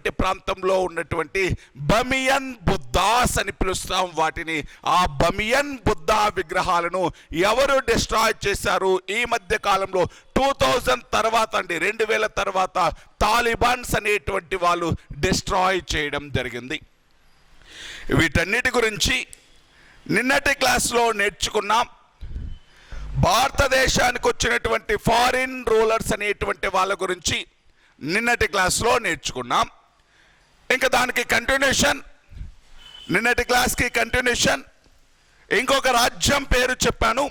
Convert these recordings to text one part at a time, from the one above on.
అనేటువంటి ప్రాంతంలో ఉన్నటువంటి బమియన్ బుద్ధాస్ అని పిలుస్తాం వాటిని. ఆ బమియన్ బుద్ధా విగ్రహాలను ఎవరు డిస్ట్రాయ్ చేశారు ఈ మధ్య కాలంలో? 2000 తర్వాత అండి, 2000 తర్వాత తాలిబాన్స్ అనేటువంటి వాళ్ళు డిస్ట్రాయ్ చేయడం జరిగింది. వీటన్నిటి గురించి నిన్నటి క్లాస్లో నేర్చుకున్నాం. భారతదేశానికి వచ్చినటువంటి ఫారిన్ రూలర్స్ అనేటువంటి వాళ్ళ గురించి నిన్నటి క్లాస్లో నేర్చుకున్నాం. ఇంకా దానికి కంటిన్యూషన్, నిన్నటి క్లాస్కి కంటిన్యూషన్ ఇంకొక రాజ్యం పేరు చెప్పాను,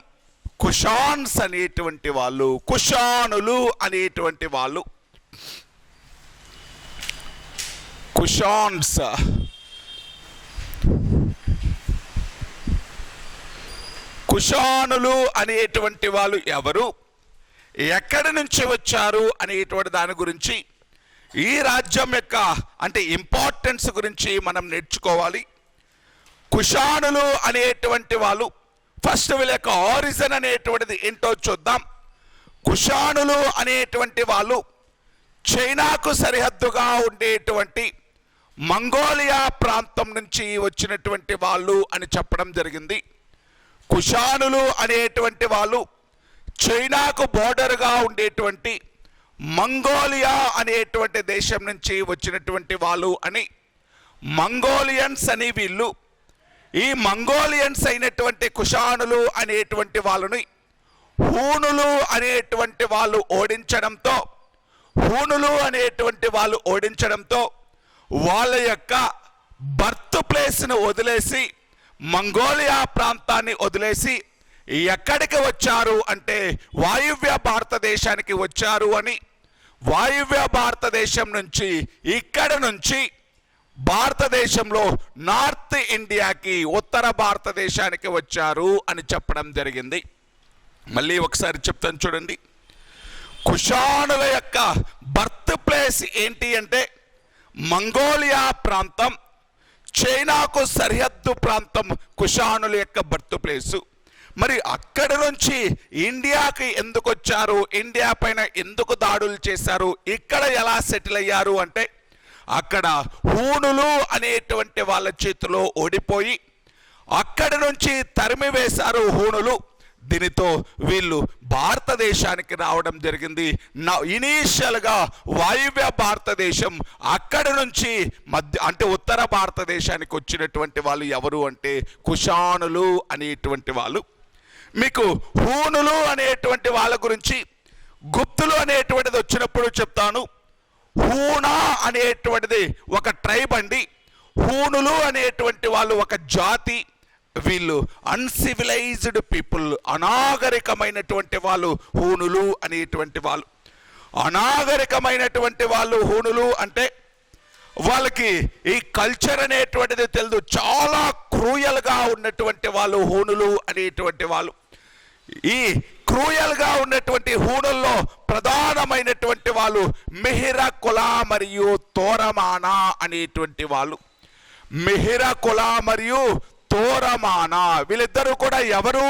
కుషాన్స్ అనేటువంటి వాళ్ళు, కుషానులు అనేటువంటి వాళ్ళు. కుషాన్స్ కుషానులు అనేటువంటి వాళ్ళు ఎవరు, ఎక్కడి నుంచి వచ్చారు అనేటువంటి దాని గురించి, ఈ రాజ్యం యొక్క అంటే ఇంపార్టెన్స్ గురించి మనం నేర్చుకోవాలి. కుషానులు అనేటువంటి వాళ్ళు ఫస్ట్ వీళ్ళ యొక్క ఆరిజిన్ అనేటువంటిది ఏంటో చూద్దాం. కుషానులు అనేటువంటి వాళ్ళు చైనాకు సరిహద్దుగా ఉండేటువంటి మంగోలియా ప్రాంతం నుంచి వచ్చినటువంటి వాళ్ళు అని చెప్పడం జరిగింది. కుషానులు అనేటువంటి వాళ్ళు చైనాకు బోర్డర్గా ఉండేటువంటి మంగోలియా అనేటువంటి దేశం నుంచి వచ్చినటువంటి వాళ్ళు అని, మంగోలియన్స్ అని వీళ్ళు. ఈ మంగోలియన్స్ అయినటువంటి కుషానులు అనేటువంటి వాళ్ళని హూనులు అనేటువంటి వాళ్ళు ఓడించడంతో వాళ్ళ యొక్క బర్త్ ప్లేస్ను వదిలేసి, మంగోలియా ప్రాంతాన్ని వదిలేసి ఎక్కడికి వచ్చారు అంటే వాయువ్య భారతదేశానికి వచ్చారు అని, వాయువ్య భారతదేశం నుంచి ఇక్కడ నుంచి భారతదేశంలో నార్త్ ఇండియాకి, ఉత్తర భారతదేశానికి వచ్చారు అని చెప్పడం జరిగింది. మళ్ళీ ఒకసారి చెప్తాను చూడండి. కుషానుల యొక్క బర్త్ ప్లేస్ ఏంటి అంటే మంగోలియా ప్రాంతం, చైనాకు సరిహద్దు ప్రాంతం కుషానుల యొక్క బర్త్ ప్లేసు. మరి అక్కడి నుంచి ఇండియాకి ఎందుకు వచ్చారు, ఇండియా పైన ఎందుకు దాడులు చేశారు, ఇక్కడ ఎలా సెటిల్ అయ్యారు అంటే అక్కడ హూనులు అనేటువంటి వాళ్ళ చేతిలో ఓడిపోయి అక్కడి నుంచి తరిమివేశారు హూనులు. దీనితో వీళ్ళు భారతదేశానికి రావడం జరిగింది. ఇనీషియల్గా వాయువ్య భారతదేశం, అక్కడి నుంచి అంటే ఉత్తర భారతదేశానికి వచ్చినటువంటి వాళ్ళు ఎవరు అంటే కుషానులు అనేటువంటి వాళ్ళు. మీకు హూనులు అనేటువంటి వాళ్ళ గురించి గుప్తులు అనేటువంటిది వచ్చినప్పుడు చెప్తాను. హూనా అనేటువంటిది ఒక ట్రైబ్ అండి. హూనులు అనేటువంటి వాళ్ళు ఒక జాతి. వీళ్ళు అన్సివిలైజ్డ్ పీపుల్, అనాగరికమైనటువంటి వాళ్ళు హూనులు అనేటువంటి వాళ్ళు. అనాగరికమైనటువంటి వాళ్ళు హూనులు అంటే వాళ్ళకి ఈ కల్చర్ అనేటువంటిది తెలియదు. చాలా క్రూయల్గా ఉన్నటువంటి వాళ్ళు హూనులు అనేటువంటి వాళ్ళు. ఈ క్రూయల్గా ఉన్నటువంటి హూనుల్లో ప్రధానమైనటువంటి వాళ్ళు మిహిర కుల మరియు తోరమానా అనేటువంటి వాళ్ళు. మిహిర కుల మరియు తోరమానా వీళ్ళిద్దరూ కూడా ఎవరు?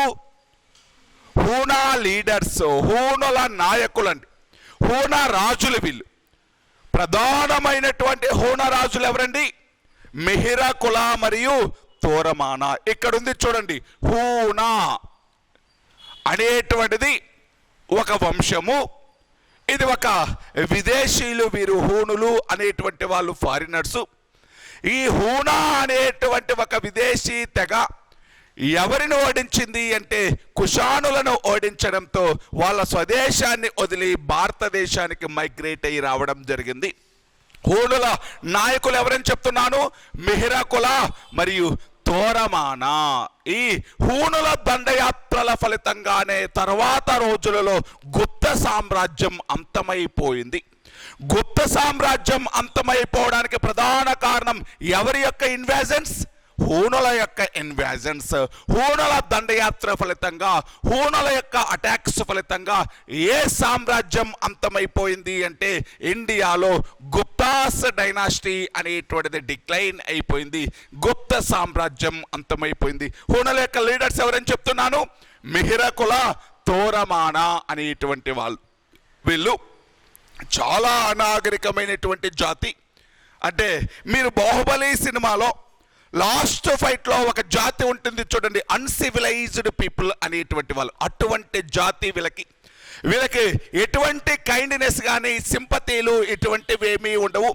హూనా లీడర్స్, హూనుల నాయకులండి, హూనా రాజులు. వీళ్ళు ప్రధానమైనటువంటి హూనా రాజులు ఎవరండి? మిహిర కుల మరియు తోరమానా. ఇక్కడ ఉంది చూడండి, హూనా అనేటువంటిది ఒక వంశము, ఇది ఒక విదేశీయులు. వీరు హూనులు అనేటువంటి వాళ్ళు ఫారినర్సు. ఈ హూనా అనేటువంటి ఒక విదేశీ తెగ ఎవరిని ఓడించింది అంటే కుషానులను ఓడించడంతో వాళ్ళ స్వదేశాన్ని వదిలి భారతదేశానికి మైగ్రేట్ అయ్యి రావడం జరిగింది. హూనుల నాయకులు ఎవరని చెప్తున్నాను? మిహిర కుల మరియు తోరమానా. ఈ హూనుల దండయాత్రల ఫలితంగానే తర్వాత రోజులలో గుప్త సామ్రాజ్యం అంతమైపోయింది. గుప్త సామ్రాజ్యం అంతమైపోవడానికి ప్రధాన కారణం ఎవరి యొక్క ఇన్వాజన్స్? హూనుల యొక్క ఇన్వాజన్స్. హూనుల దండయాత్ర ఫలితంగా, హూనుల యొక్క అటాక్స్ ఫలితంగా ఏ సామ్రాజ్యం అంతమైపోయింది అంటే ఇండియాలో గుప్తాస్ డైనాసిటీ అనేటువంటిది డిక్లైన్ అయిపోయింది. గుప్త సామ్రాజ్యం అంతమైపోయింది. హూనుల యొక్క లీడర్స్ ఎవరని చెప్తున్నాను? మిహిర కుల, తోరమానా అనేటువంటి వాళ్ళు. వీళ్ళు చాలా అనాగరికమైనటువంటి జాతి. అంటే మీరు బాహుబలి సినిమాలో లాస్ట్ ఫైట్లో ఒక జాతి ఉంటుంది చూడండి, అన్సివిలైజ్డ్ పీపుల్ అనేటువంటి వాళ్ళు. అటువంటి జాతి వీళ్ళకి ఎటువంటి కైండ్నెస్ కానీ సింపతీలు ఇటువంటివి ఏమీ ఉండవు.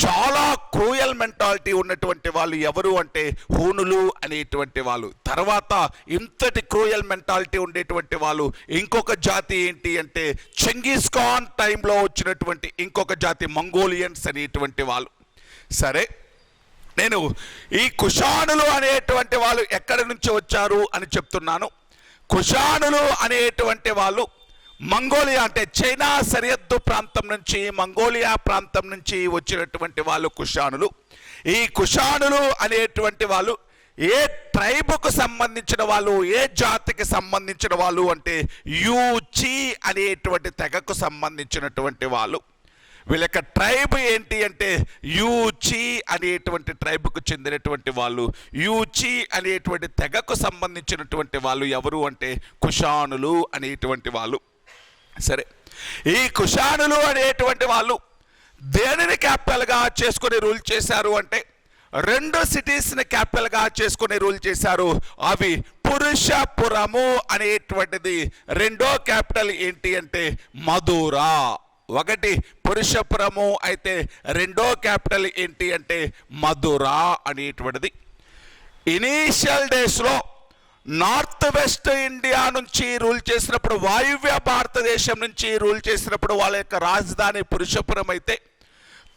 చాలా క్రూయల్ మెంటాలిటీ ఉన్నటువంటి వాళ్ళు ఎవరు అంటే హూనులు అనేటువంటి వాళ్ళు. తర్వాత ఇంతటి క్రూయల్ మెంటాలిటీ ఉండేటువంటి వాళ్ళు ఇంకొక జాతి ఏంటి అంటే చెంగిస్ ఖాన్ టైంలో వచ్చినటువంటి ఇంకొక జాతి మంగోలియన్స్ అనేటువంటి వాళ్ళు. సరే, నేను ఈ కుషానులు అనేటువంటి వాళ్ళు ఎక్కడి నుంచి వచ్చారు అని చెప్తున్నాను. కుషానులు అనేటువంటి వాళ్ళు మంగోలియా అంటే చైనా సరిహద్దు ప్రాంతం నుంచి, మంగోలియా ప్రాంతం నుంచి వచ్చినటువంటి వాళ్ళు కుషానులు. ఈ కుషానులు అనేటువంటి వాళ్ళు ఏ ట్రైబుకు సంబంధించిన వాళ్ళు, ఏ జాతికి సంబంధించిన వాళ్ళు అంటే యూచి అనేటువంటి తెగకు సంబంధించినటువంటి వాళ్ళు. వీళ్ళ యొక్క ట్రైబ్ ఏంటి అంటే యూచి అనేటువంటి ట్రైబ్కు చెందినటువంటి వాళ్ళు. యూచి అనేటువంటి తెగకు సంబంధించినటువంటి వాళ్ళు ఎవరు అంటే కుషానులు అనేటువంటి వాళ్ళు. సరే, ఈ కుషానులు అనేటువంటి వాళ్ళు దేనిని క్యాపిటల్గా చేసుకుని రూల్ చేశారు అంటే 2 సిటీస్ని క్యాపిటల్గా చేసుకుని రూల్ చేశారు. అవి పురుషపురము అనేటువంటిది. రెండో క్యాపిటల్ ఏంటి అంటే మధురా. ఒకటి పురుషపురము అయితే రెండో క్యాపిటల్ ఏంటి అంటే మధురా అనేటువంటిది. ఇనీషియల్ డేస్లో నార్త్ వెస్ట్ ఇండియా నుంచి రూల్ చేసినప్పుడు, వాయువ్య భారతదేశం నుంచి రూల్ చేసినప్పుడు వాళ్ళ యొక్క రాజధాని పురుషపురం అయితే,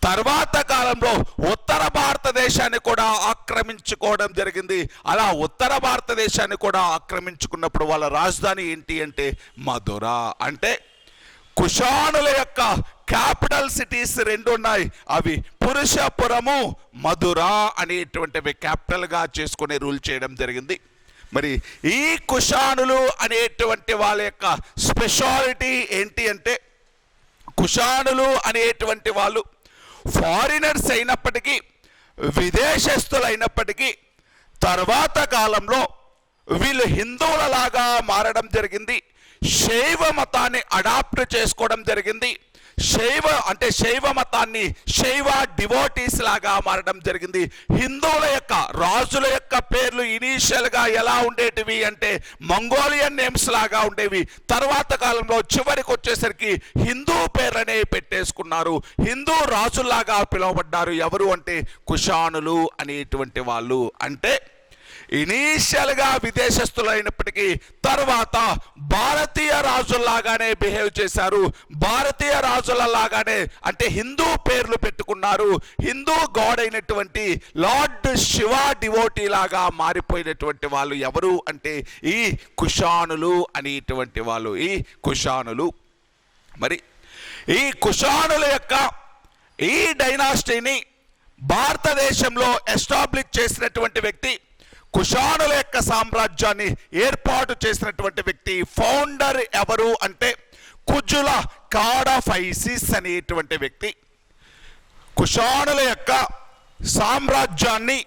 తర్వాత కాలంలో ఉత్తర భారతదేశాన్ని కూడా ఆక్రమించుకోవడం జరిగింది. అలా ఉత్తర భారతదేశాన్ని కూడా ఆక్రమించుకున్నప్పుడు వాళ్ళ రాజధాని ఏంటి అంటే మధురా. అంటే కుషానుల యొక్క క్యాపిటల్ సిటీస్ 2 ఉన్నాయి. అవి పురుషపురము, మధురా అనేటువంటివి క్యాపిటల్గా చేసుకుని రూల్ చేయడం జరిగింది. మరి ఈ కుషానులు అనేటువంటి వాళ్ళ యొక్క స్పెషాలిటీ ఏంటి అంటే, కుషానులు అనేటువంటి వాళ్ళు ఫారినర్స్ అయినప్పటికీ, విదేశస్తులైనప్పటికీ తర్వాత కాలంలో వీళ్ళు హిందువులలాగా మారడం జరిగింది. శైవ మతాన్ని అడాప్ట్ చేసుకోవడం జరిగింది. శైవ మతాన్ని శైవ డివోటీస్ లాగా మారడం జరిగింది. హిందువుల యొక్క రాజుల యొక్క పేర్లు ఇనీషియల్గా ఎలా ఉండేటివి అంటే మంగోలియన్ నేమ్స్ లాగా ఉండేవి. తర్వాత కాలంలో చివరికి వచ్చేసరికి హిందూ పేర్లనే పెట్టేసుకున్నారు. హిందూ రాజుల్లాగా పిలువబడ్డారు. ఎవరు అంటే కుషానులు అనేటువంటి వాళ్ళు. అంటే ఇనీషియల్గా విదేశస్తులు అయినప్పటికీ తర్వాత భారతీయ రాజుల్లాగానే బిహేవ్ చేశారు. భారతీయ రాజులలాగానే అంటే హిందూ పేర్లు పెట్టుకున్నారు. హిందూ గాడ్ అయినటువంటి లార్డ్ శివ డివోటీ లాగా మారిపోయినటువంటి వాళ్ళు ఎవరు అంటే ఈ కుషానులు అనేటువంటి వాళ్ళు. ఈ కుషానులు. మరి ఈ కుషానుల యొక్క ఈ డైనాసిటీని భారతదేశంలో ఎస్టాబ్లిష్ చేసినటువంటి వ్యక్తి, కుషానుల యొక్క సామ్రాజ్యాన్ని ఏర్పాటు చేసినటువంటి వ్యక్తి, ఫౌండర్ ఎవరు అంటే కుజుల కాడఫైసిస్ అనేటువంటి వ్యక్తి. కుషానుల యొక్క సామ్రాజ్యాన్ని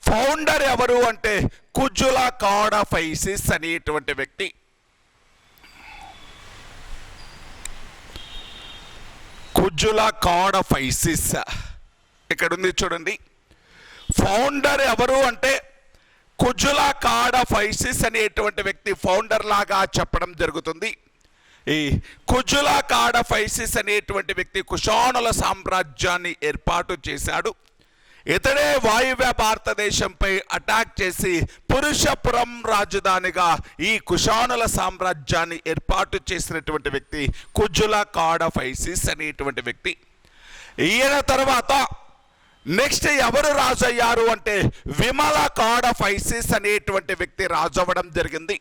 ఫౌండర్ ఎవరు అంటే కుజుల కాడఫైసిస్ అనేటువంటి వ్యక్తి. కుజుల కాడఫైసిస్ ఇక్కడ ఉంది చూడండి. ఫౌండర్ ఎవరు అంటే కుజుల కాడఫైసిస్ అనేటువంటి వ్యక్తి ఫౌండర్ లాగా చెప్పడం జరుగుతుంది. ఈ కుజుల కాడఫైసిస్ అనేటువంటి వ్యక్తి కుషానుల సామ్రాజ్యాన్ని ఏర్పాటు చేశాడు. ఇతడే వాయువ్య భారతదేశంపై అటాక్ చేసి పురుషపురం రాజధానిగా ఈ కుషానుల సామ్రాజ్యాన్ని ఏర్పాటు చేసినటువంటి వ్యక్తి కుజుల కాడఫైసిస్ అనేటువంటి వ్యక్తి. ఈయన తర్వాత నెక్స్ట్ ఎవరు రాజు అయ్యారు అంటే విమల కాడఫైసిస్ అనేటువంటి వ్యక్తి రాజు అవ్వడం జరిగింది.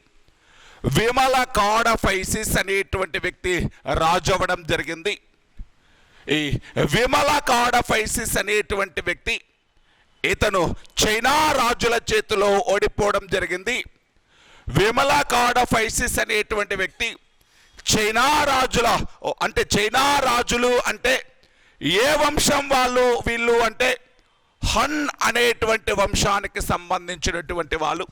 విమల కాడఫైసిస్ అనేటువంటి వ్యక్తి రాజు అవ్వడం జరిగింది. ఈ విమల కాడఫైసిస్ అనేటువంటి వ్యక్తి ఇతను చైనా రాజుల చేతిలో ఓడిపోవడం జరిగింది. విమల కాడఫైసిస్ అనేటువంటి వ్యక్తి చైనా రాజులు అంటే ఏ వంశం వీళ్ళు అంటే హన్ అనేటువంటి వంశానికి సంబంధించినటువంటి వాళ్ళు.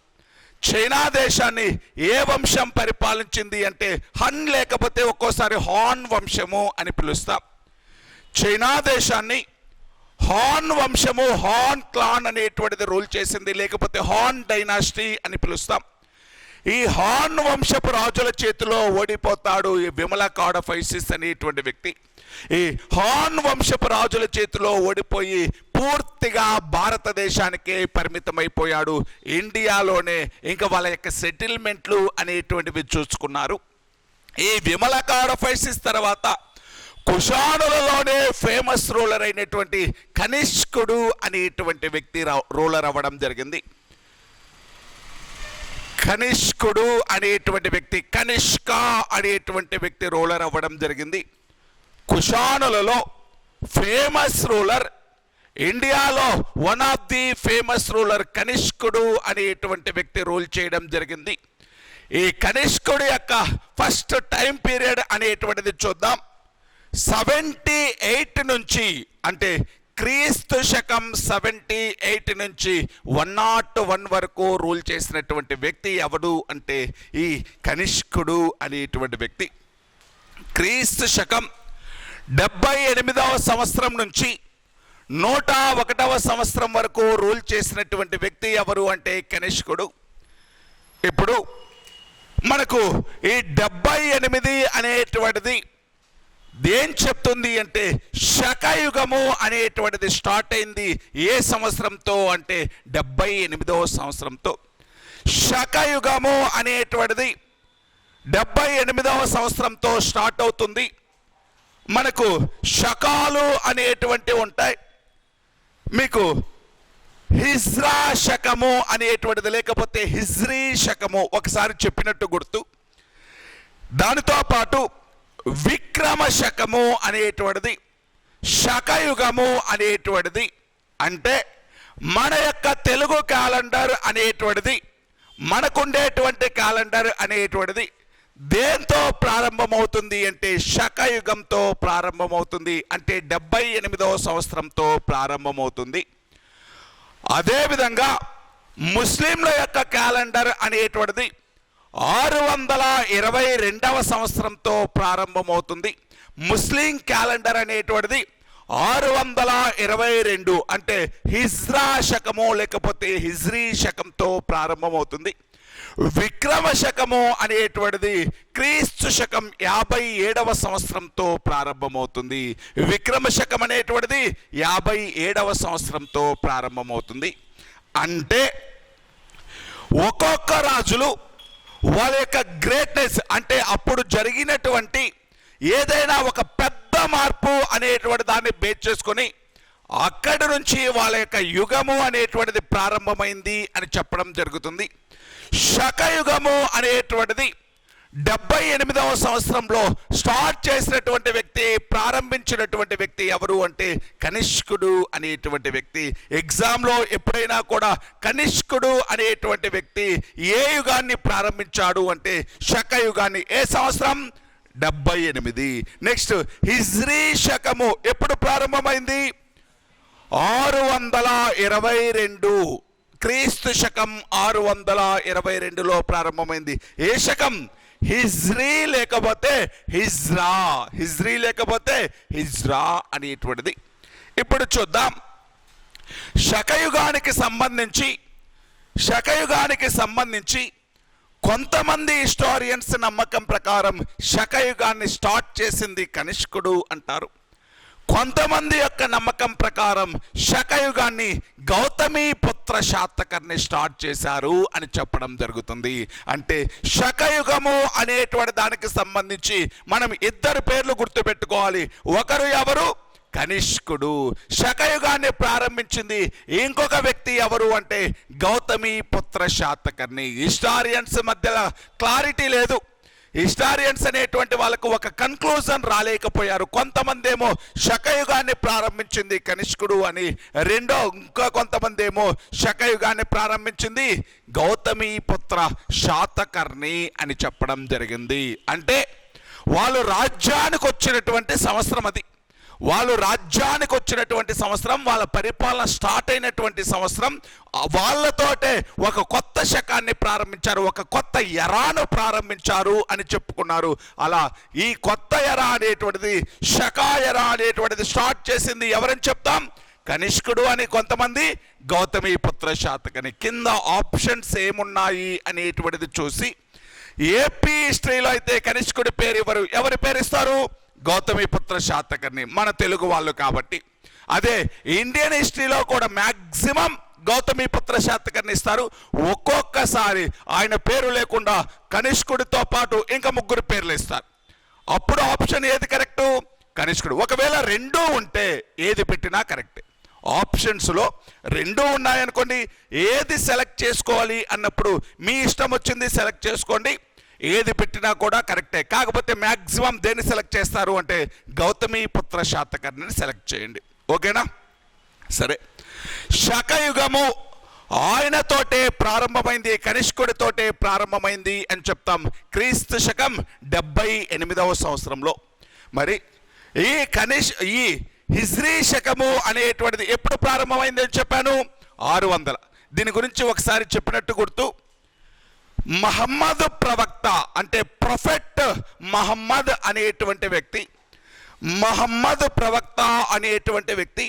చైనా దేశాన్ని ఏ వంశం పరిపాలించింది అంటే హన్ లేకపోతే ఒక్కోసారి హాన్ వంశము అని పిలుస్తాం. చైనా దేశాన్ని హాన్ వంశము, హాన్ క్లాన్ అనేటువంటిది రూల్ చేసింది, లేకపోతే హాన్ డైనాసిటీ అని పిలుస్తాం. ఈ హాన్ వంశపు రాజుల చేతిలో ఓడిపోతాడు ఈ విమల కాడఫైసిస్ అనేటువంటి వ్యక్తి. ఈ హాన్ వంశపు రాజుల చేతిలో ఓడిపోయి పూర్తిగా భారతదేశానికే పరిమితమైపోయాడు. ఇండియాలోనే ఇంకా వాళ్ళ యొక్క సెటిల్మెంట్లు అనేటువంటివి చూసుకున్నారు. ఈ విమల కాడఫైసిస్ తర్వాత కుషానులలోనే ఫేమస్ రూలర్ అయినటువంటి కనిష్కుడు అనేటువంటి వ్యక్తి రూలర్ అవ్వడం జరిగింది. కనిష్కుడు అనేటువంటి వ్యక్తి, కనిష్క అనేటువంటి వ్యక్తి రూలర్ అవ్వడం జరిగింది. కుషానులలో ఫేమస్ రూలర్, ఇండియాలో one of the famous ruler కనిష్కుడు అనేటువంటి వ్యక్తి రూల్ చేయడం జరిగింది. ఈ కనిష్కుడు యొక్క ఫస్ట్ టైం పీరియడ్ అనేటువంటిది చూద్దాం. 78 నుంచి, అంటే క్రీస్తు శకం 78 నుంచి 101 వరకు రూల్ చేసినటువంటి వ్యక్తి ఎవడు అంటే ఈ కనిష్కుడు అనేటువంటి వ్యక్తి. క్రీస్తు శకం 78వ సంవత్సరం నుంచి 101వ సంవత్సరం వరకు రూల్ చేసినటువంటి వ్యక్తి ఎవరు అంటే కనిష్కుడు. ఇప్పుడు మనకు ఈ 78 అనేటువంటిది ఏం చెప్తుంది అంటే శకయుగము అనేటువంటిది స్టార్ట్ అయింది ఏ సంవత్సరంతో అంటే 78వ సంవత్సరంతో. శకయుగము అనేటువంటిది 78వ సంవత్సరంతో స్టార్ట్ అవుతుంది. మనకు శకాలు అనేటువంటివి ఉంటాయి. మీకు హిజ్రా శకము అనేటువంటిది, లేకపోతే హిజ్రీ శకము ఒకసారి చెప్పినట్టు గుర్తు. దానితో పాటు విక్రమ శకము అనేటువంటిది, శకయుగము అనేటువంటిది, అంటే మన యొక్క తెలుగు క్యాలెండర్ అనేటువంటిది, మనకుండేటువంటి క్యాలెండర్ అనేటువంటిది దేంతో ప్రారంభమవుతుంది అంటే శకయుగంతో ప్రారంభమవుతుంది. అంటే 78వ సంవత్సరంతో ప్రారంభమవుతుంది. అదేవిధంగా ముస్లింల యొక్క క్యాలెండర్ అనేటువంటిది 622వ సంవత్సరంతో ప్రారంభమవుతుంది. ముస్లిం క్యాలెండర్ అనేటువంటిది 622, అంటే హిజ్రా శకము లేకపోతే హిజ్రీ శకంతో ప్రారంభమవుతుంది. విక్రమ శకము అనేటువంటిది క్రీస్తు శకం 57వ సంవత్సరంతో ప్రారంభమవుతుంది. విక్రమ శకం అనేటువంటిది 57వ సంవత్సరంతో ప్రారంభమవుతుంది. అంటే ఒక్కొక్క రాజులు వాళ్ళ యొక్క గ్రేట్నెస్, అంటే అప్పుడు జరిగినటువంటి ఏదైనా ఒక పెద్ద మార్పు అనేటువంటి దాన్ని బేస్ చేసుకొని అక్కడి నుంచి వాళ్ళ యొక్క యుగము అనేటువంటిది ప్రారంభమైంది అని చెప్పడం జరుగుతుంది. శకయుగము అనేటువంటిది 78వ సంవత్సరంలో స్టార్ట్ చేసినటువంటి వ్యక్తి, ప్రారంభించినటువంటి వ్యక్తి ఎవరు అంటే కనిష్కుడు అనేటువంటి వ్యక్తి. ఎగ్జామ్లో ఎప్పుడైనా కూడా కనిష్కుడు అనేటువంటి వ్యక్తి ఏ యుగాన్ని ప్రారంభించాడు అంటే శకయుగాన్ని. ఏ సంవత్సరం? 78. నెక్స్ట్ హిజ్రీ శకము ఎప్పుడు ప్రారంభమైంది? 622. క్రీస్తు శకం 622లో ప్రారంభమైంది. ఏ శకం? హిజ్రీ లేకపోతే హిజ్రా, హిజ్రీ లేకపోతే హిజ్రా అనేటువంటిది. ఇప్పుడు చూద్దాం శకయుగానికి సంబంధించి కొంతమంది హిస్టారియన్స్ నమ్మకం ప్రకారం శకయుగాన్ని స్టార్ట్ చేసింది కనిష్కుడు అంటారు. కొంతమంది యొక్క నమ్మకం ప్రకారం శకయుగాన్ని గౌతమి పుత్ర శాతకర్ణి స్టార్ట్ చేశారు అని చెప్పడం జరుగుతుంది. అంటే శకయుగము అనేటువంటి దానికి సంబంధించి మనం ఇద్దరు పేర్లు గుర్తుపెట్టుకోవాలి. ఒకరు ఎవరు? కనిష్కుడు. శకయుగాన్ని ప్రారంభించింది ఇంకొక వ్యక్తి ఎవరు అంటే గౌతమి పుత్ర శాతకర్ణి. హిస్టారియన్స్ మధ్య క్లారిటీ లేదు. హిస్టారియన్స్ అనేటువంటి వాళ్ళకు ఒక కన్క్లూజన్ రాలేకపోయారు. కొంతమంది ఏమో శకయుగాన్ని ప్రారంభించింది కనిష్కుడు అని, ఇంకా కొంతమంది ఏమో శకయుగాన్ని ప్రారంభించింది గౌతమి పుత్ర శాతకర్ణి అని చెప్పడం జరిగింది. అంటే వాళ్ళు రాజ్యానికి వచ్చినటువంటి సంవత్సరం అది. వాళ్ళ పరిపాలన స్టార్ట్ అయినటువంటి సంవత్సరం. వాళ్ళతోటే ఒక కొత్త శకాన్ని ప్రారంభించారు, ఒక కొత్త ఎరాను ప్రారంభించారు అని చెప్పుకున్నారు. అలా ఈ కొత్త ఎరా అనేటువంటిది, శకా ఎరా అనేటువంటిది స్టార్ట్ చేసింది ఎవరని చెప్తాం? కనిష్కుడు అని కొంతమంది, గౌతమీపుత్ర శాతకర్ణి. కింద ఆప్షన్స్ ఏమున్నాయి అనేటువంటిది చూసి, ఏపీ హిస్టరీలో అయితే కనిష్కుడి పేరు ఎవరి పేరు ఇస్తారు? గౌతమీపుత్ర శాతకర్ణి, మన తెలుగు వాళ్ళు కాబట్టి. అదే ఇండియన్ హిస్టరీలో కూడా మ్యాక్సిమం గౌతమీపుత్ర శాతకర్ణి ఇస్తారు. ఒక్కొక్కసారి ఆయన పేరు లేకుండా కనిష్కుడితో పాటు ఇంకా 3 పేర్లు ఇస్తారు. అప్పుడు ఆప్షన్ ఏది కరెక్టు? కనిష్కుడు. ఒకవేళ రెండూ ఉంటే ఏది పెట్టినా కరెక్టే. ఆప్షన్స్లో రెండూ ఉన్నాయనుకోండి, ఏది సెలెక్ట్ చేసుకోవాలి అన్నప్పుడు మీ ఇష్టం వచ్చింది సెలెక్ట్ చేసుకోండి, ఏది పెట్టినా కూడా కరెక్టే. కాకపోతే మ్యాక్సిమం దేన్ని సెలెక్ట్ చేస్తారు అంటే గౌతమీపుత్ర శాతకర్ణిని సెలెక్ట్ చేయండి. ఓకేనా? సరే, శకయుగము ఆయనతోటే ప్రారంభమైంది, కనిష్కుడితోటే ప్రారంభమైంది అని చెప్తాం. క్రీస్తు శకం 78వ సంవత్సరంలో. మరి ఈ హిజ్రీ శకము అనేటువంటిది ఎప్పుడు ప్రారంభమైంది అని చెప్పాను? 600. దీని గురించి ఒకసారి చెప్పినట్టు గుర్తు. మహమ్మద్ ప్రవక్త అంటే ప్రొఫెట్ మహమ్మద్ అనేటువంటి వ్యక్తి, మహమ్మద్ ప్రవక్త అనేటువంటి వ్యక్తి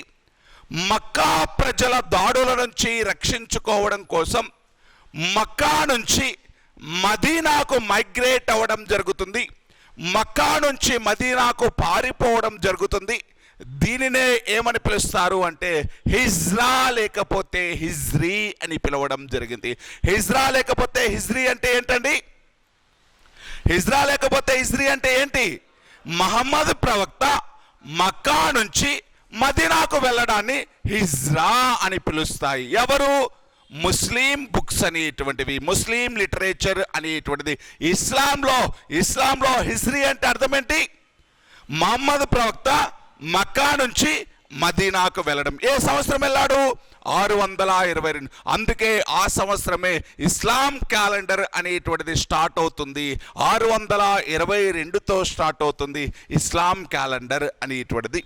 మక్కా ప్రజల దాడుల నుంచి రక్షించుకోవడం కోసం మక్కా నుంచి మదీనాకు మైగ్రేట్ అవ్వడం జరుగుతుంది. మక్కా నుంచి మదీనాకు పారిపోవడం జరుగుతుంది. దీనినే ఏమని పిలుస్తారు అంటే హిజ్రా లేకపోతే హిజ్రీ అని పిలవడం జరిగింది. హిజ్రా లేకపోతే హిజ్రీ అంటే ఏంటండి? హిజ్రా లేకపోతే హిజ్రీ అంటే ఏంటి? మహమ్మద్ ప్రవక్త మక్కా నుంచి మదీనాకు వెళ్ళడాన్ని హిజ్రా అని పిలుస్తాయి. ఎవరు? ముస్లిం బుక్స్ అనేటువంటివి, ముస్లిం లిటరేచర్ అనేటువంటిది. ఇస్లాంలో హిజ్రీ అంటే అర్థం ఏంటి? మహమ్మద్ ప్రవక్త మక్కా నుంచి మదీనాకు వెళ్ళడం. ఏ సంవత్సరం వెళ్ళాడు? 622. అందుకే ఆ సంవత్సరమే ఇస్లాం క్యాలెండర్ అనేటువంటిది స్టార్ట్ అవుతుంది. 622తో స్టార్ట్ అవుతుంది ఇస్లాం క్యాలెండర్ అనేటువంటిది.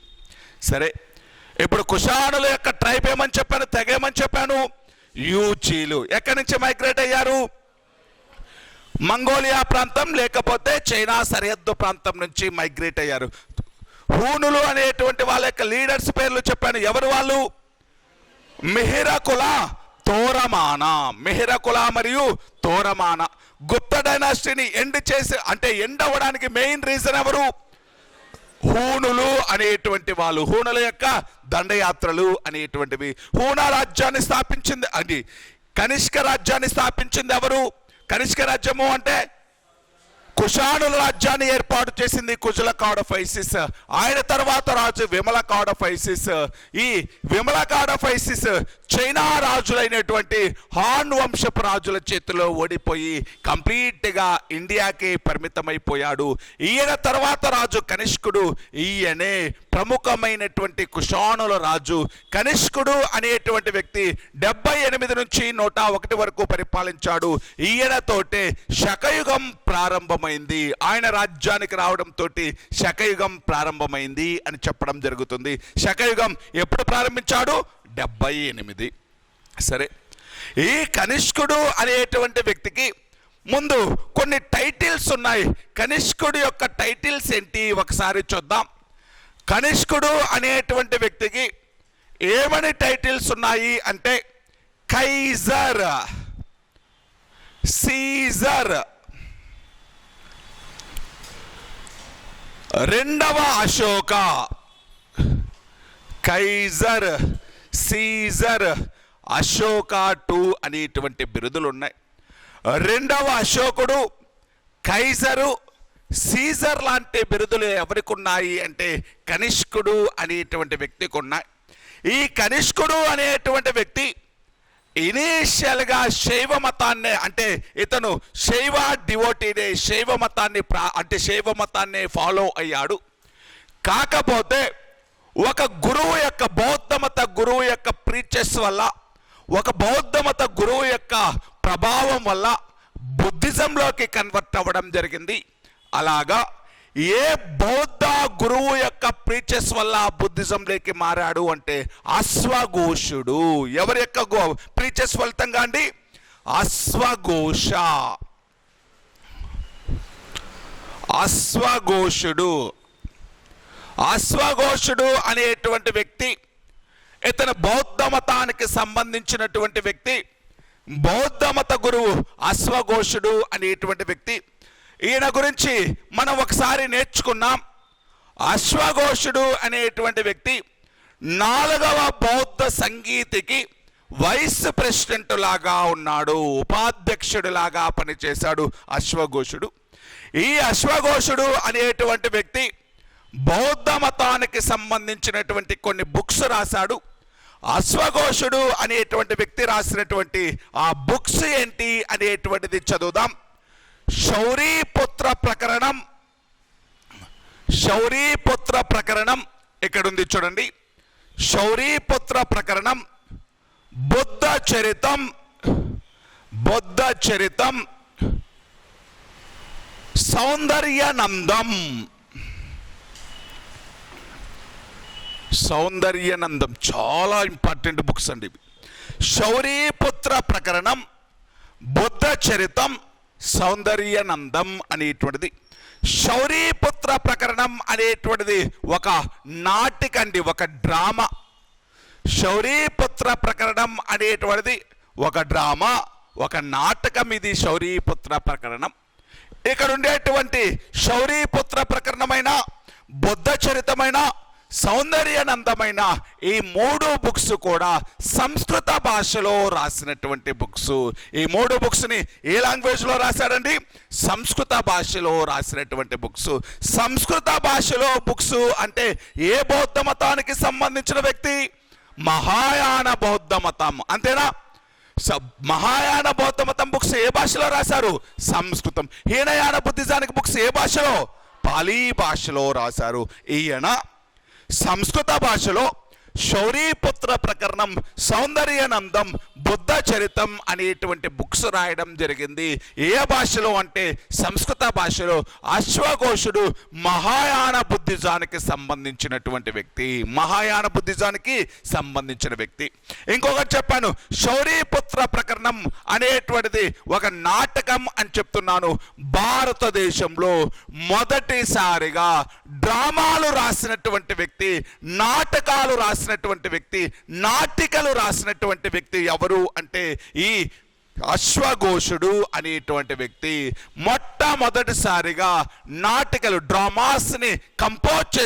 సరే, ఇప్పుడు కుషానుల యొక్క ట్రైబ్ ఏమని చెప్పాను? తెగేమని చెప్పాను? యూచీలు. ఎక్కడి నుంచి మైగ్రేట్ అయ్యారు? మంగోలియా ప్రాంతం లేకపోతే చైనా సరిహద్దు ప్రాంతం నుంచి మైగ్రేట్ అయ్యారు. హూనులు అనేటువంటి వాళ్ళ యొక్క లీడర్స్ పేర్లు చెప్పాను. ఎవరు వాళ్ళు? మిహిరకుల, తోరమాన. మిహిరకుల మరియు తోరమాన. గుప్త డైనాసిటీని ఎండ్ అవ్వడానికి మెయిన్ రీజన్ ఎవరు? హూనులు అనేటువంటి వాళ్ళు. హూనుల యొక్క దండయాత్రలు అనేటువంటివి. హూనా రాజ్యాన్ని స్థాపించింది అది. కనిష్క రాజ్యాన్ని స్థాపించింది ఎవరు? కనిష్క రాజ్యము అంటే కుషానుల రాజ్యాన్ని ఏర్పాటు చేసింది కుజలకాడ్ ఆఫ్ ఐసిస్. ఆయన తర్వాత రాజు విమలకాడ్ ఆఫ్ ఐసిస్. ఈ విమలకాడ్ ఆఫ్ ఐసిస్ చైనా రాజులైనటువంటి హాన్ వంశపు రాజుల చేతిలో ఓడిపోయి కంప్లీట్గా ఇండియాకి పరిమితమైపోయాడు. ఈయన తర్వాత రాజు కనిష్కుడు. ఈయనే ప్రముఖమైనటువంటి కుషానుల రాజు. కనిష్కుడు అనేటువంటి వ్యక్తి 78 నుంచి 101 వరకు పరిపాలించాడు. ఈయనతోటే శకయుగం ప్రారంభమైంది. ఆయన రాజ్యానికి రావడంతో శకయుగం ప్రారంభమైంది అని చెప్పడం జరుగుతుంది. శకయుగం ఎప్పుడు ప్రారంభించాడు? 78. సరే, ఈ కనిష్కుడు అనేటువంటి వ్యక్తికి ముందు కొన్ని టైటిల్స్ ఉన్నాయి. కనిష్కుడు యొక్క టైటిల్స్ ఏంటి ఒకసారి చూద్దాం. కనిష్కుడు అనేటువంటి వ్యక్తికి ఏమని టైటిల్స్ ఉన్నాయి అంటే కైజర్, సీజర్, రెండవ అశోక. కైజర్, సీజర్, అశోక 2 అనేటువంటి బిరుదులు ఉన్నాయి. రెండవ అశోకుడు, కైజరు, సీజర్ లాంటి బిరుదులు ఎవరికి ఉన్నాయి అంటే కనిష్కుడు అనేటువంటి వ్యక్తికి ఉన్నాయి. ఈ కనిష్కుడు అనేటువంటి వ్యక్తి ఇనీషియల్గా శైవ మతాన్ని, అంటే ఇతను శైవ డివోటీనే, శైవ మతాన్ని ఫాలో అయ్యాడు. కాకపోతే ఒక గురువు యొక్క, బౌద్ధ మత గురువు యొక్క ప్రీచెస్ వల్ల, ఒక బౌద్ధ మత గురువు యొక్క ప్రభావం వల్ల బుద్ధిజంలోకి కన్వర్ట్ అవ్వడం జరిగింది. అలాగా ఏ బౌద్ధ గురువు యొక్క ప్రీచెస్ వల్ల బుద్ధిజంలోకి మారాడు అంటే అశ్వఘోషుడు. ఎవరి యొక్క ప్రీచెస్ ఫలితంగా అండి? అశ్వఘోష. అశ్వఘోషుడు అనేటువంటి వ్యక్తి ఇతను బౌద్ధ మతానికి సంబంధించినటువంటి వ్యక్తి. బౌద్ధ మత గురువు అశ్వఘోషుడు అనేటువంటి వ్యక్తి. ఈయన గురించి మనం ఒకసారి నేర్చుకున్నాం. అశ్వఘోషుడు అనేటువంటి వ్యక్తి 4వ బౌద్ధ సంగీతికి వైస్ ప్రెసిడెంట్ లాగా ఉన్నాడు, ఉపాధ్యక్షుడు లాగా పనిచేశాడు అశ్వఘోషుడు. ఈ అశ్వఘోషుడు అనేటువంటి వ్యక్తి బౌద్ధ మతానికి సంబంధించినటువంటి కొన్ని బుక్స్ రాశాడు. అశ్వఘోషుడు అనేటువంటి వ్యక్తి రాసినటువంటి ఆ బుక్స్ ఏంటి అనేటువంటిది చదువుదాం. శౌరీపుత్ర ప్రకరణం, శౌరీపుత్ర ప్రకరణం ఇక్కడ ఉంది చూడండి. శౌరీపుత్ర ప్రకరణం, బుద్ధ చరితం, బుద్ధ చరితం, సౌందర్యనందం, సౌందర్యనందం చాలా ఇంపార్టెంట్ బుక్స్ అండి ఇవి. శౌరీపుత్ర ప్రకరణం, బుద్ధ చరితం, సౌందర్యనందం అనేటువంటిది. శౌరీపుత్ర ప్రకరణం అనేటువంటిది ఒక నాటిక అండి, ఒక డ్రామా. శౌరీపుత్ర ప్రకరణం అనేటువంటిది ఒక డ్రామా, ఒక నాటకం. ఇది శౌరీపుత్ర ప్రకరణం. ఇక్కడ ఉండేటువంటి శౌరీపుత్ర ప్రకరణమైన, బుద్ధ చరితమైన, సౌందర్యనందమైన ఈ 3 బుక్స్ కూడా సంస్కృత భాషలో రాసినటువంటి బుక్స్. ఈ 3 బుక్స్ని ఏ లాంగ్వేజ్లో రాశాడండి? సంస్కృత భాషలో రాసినటువంటి బుక్స్. సంస్కృత భాషలో బుక్స్ అంటే ఏ బౌద్ధ మతానికి సంబంధించిన వ్యక్తి? మహాయాన బౌద్ధ మతం, అంతేనా? మహాయాన బౌద్ధ మతం బుక్స్ ఏ భాషలో రాశారు? సంస్కృతం. హీనయాన బుద్ధిజానికి బుక్స్ ఏ భాషలో? పాలీ భాషలో రాశారు. ఈయన సంస్కృత భాషలో శౌరీపుత్ర ప్రకరణం, సౌందర్యనందం, బుద్ధ చరితం అనేటువంటి బుక్స్ రాయడం జరిగింది. ఏ భాషలో అంటే సంస్కృత భాషలో. అశ్వఘోషుడు మహాయాన బుద్ధిజానికి సంబంధించినటువంటి వ్యక్తి, మహాయాన బుద్ధిజానికి సంబంధించిన వ్యక్తి. ఇంకొకటి చెప్పాను, శౌరీపుత్ర ప్రకరణం అనేటువంటిది ఒక నాటకం అని చెప్తున్నాను. భారతదేశంలో మొదటిసారిగా డ్రామాలు రాసినటువంటి వ్యక్తి, నాటకాలు రాసినటువంటి వ్యక్తి, నాటికలు రాసినటువంటి వ్యక్తి ఎవరు అంటే ఈ అశ్వఘోషుడు అనేటువంటి వ్యక్తి. మొట్టమొదటిసారిగా నాటికలు, డ్రామాస్ని కంపోజ్